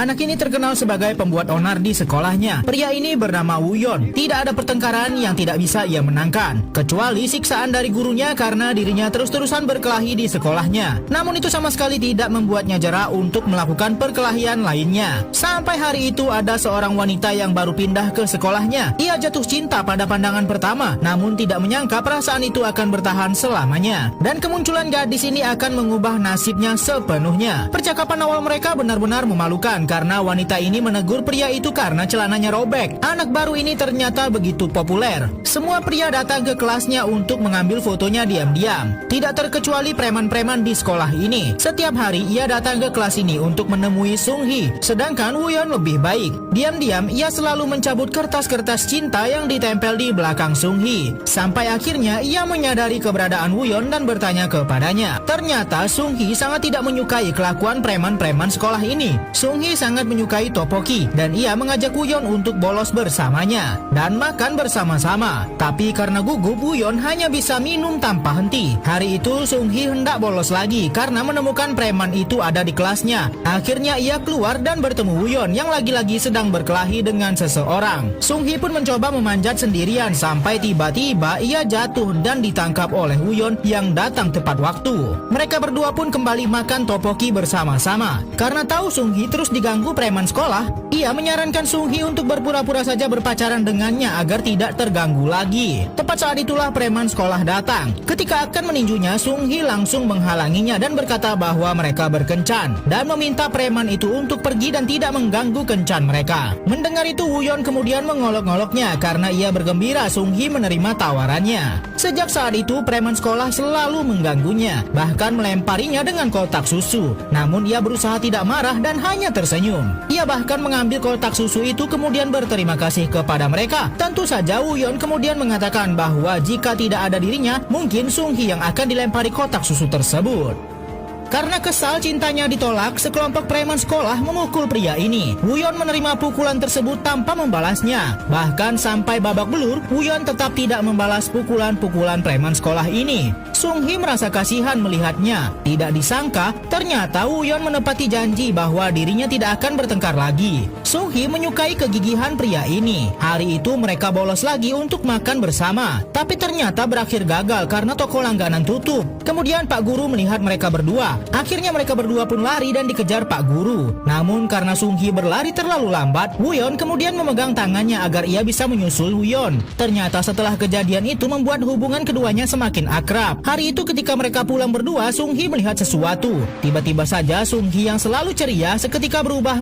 Anak ini terkenal sebagai pembuat onar di sekolahnya. Pria ini bernama Woo-yeon. Tidak ada pertengkaran yang tidak bisa ia menangkan, kecuali siksaan dari gurunya karena dirinya terus-terusan berkelahi di sekolahnya. Namun itu sama sekali tidak membuatnya jera untuk melakukan perkelahian lainnya. Sampai hari itu ada seorang wanita yang baru pindah ke sekolahnya. Ia jatuh cinta pada pandangan pertama, namun tidak menyangka perasaan itu akan bertahan selamanya. Dan kemunculan gadis ini akan mengubah nasibnya sepenuhnya. Percakapan awal mereka benar-benar memalukan karena wanita ini menegur pria itu karena celananya robek. Anak baru ini ternyata begitu populer. Semua pria datang ke kelasnya untuk mengambil fotonya diam-diam. Tidak terkecuali preman-preman di sekolah ini. Setiap hari ia datang ke kelas ini untuk menemui Sung-hee. Sedangkan Woo-yeon lebih baik. Diam-diam ia selalu mencabut kertas-kertas cinta yang ditempel di belakang Sung-hee. Sampai akhirnya ia menyadari keberadaan Woo-yeon dan bertanya kepadanya. Ternyata Sung-hee sangat tidak menyukai kelakuan preman-preman sekolah ini. Sung-hee sangat menyukai topoki dan ia mengajak Woo-yeon untuk bolos bersamanya dan makan bersama-sama. Tapi karena gugup, Woo-yeon hanya bisa minum tanpa henti. Hari itu Sung-hee hendak bolos lagi karena menemukan preman itu ada di kelasnya. Akhirnya ia keluar dan bertemu Woo-yeon yang lagi-lagi sedang berkelahi dengan seseorang. Sung-hee pun mencoba memanjat sendirian sampai tiba-tiba ia jatuh dan ditangkap oleh Woo-yeon yang datang tepat waktu. Mereka berdua pun kembali makan topoki bersama-sama. Karena tahu Sung-hee terus diganggu preman sekolah, ia menyarankan Sung-hee untuk berpura-pura saja berpacaran dengannya agar tidak terganggu lagi. Tepat saat itulah preman sekolah datang. Ketika akan meninjunya, Sung-hee langsung menghalanginya dan berkata bahwa mereka berkencan dan meminta preman itu untuk pergi dan tidak mengganggu kencan mereka. Mendengar itu, Woo-yeon kemudian mengolok-ngoloknya karena ia bergembira Sung-hee menerima tawarannya. Sejak saat itu, preman sekolah selalu mengganggunya, bahkan melemparinya dengan kotak susu. Namun ia berusaha tidak marah dan hanya tersenyum. Ia bahkan mengambil kotak susu itu kemudian berterima kasih kepada mereka. Tentu saja Woo-yeon kemudian mengatakan bahwa jika tidak ada dirinya, mungkin Sung-hee yang akan dilempari kotak susu tersebut. Karena kesal cintanya ditolak, sekelompok preman sekolah memukul pria ini. Woo-yeon menerima pukulan tersebut tanpa membalasnya. Bahkan sampai babak belur, Woo-yeon tetap tidak membalas pukulan-pukulan preman sekolah ini. Sung-hee merasa kasihan melihatnya. Tidak disangka, ternyata Woo-yeon menepati janji bahwa dirinya tidak akan bertengkar lagi. Sung-hee menyukai kegigihan pria ini. Hari itu mereka bolos lagi untuk makan bersama. Tapi ternyata berakhir gagal karena toko langganan tutup. Kemudian Pak Guru melihat mereka berdua. Akhirnya mereka berdua pun lari dan dikejar Pak Guru. Namun karena Sung-hee berlari terlalu lambat, Woo-yeon kemudian memegang tangannya agar ia bisa menyusul Woo-yeon. Ternyata setelah kejadian itu membuat hubungan keduanya semakin akrab. Hari itu ketika mereka pulang berdua, Sung-hee melihat sesuatu. Tiba-tiba saja Sung-hee yang selalu ceria seketika berubah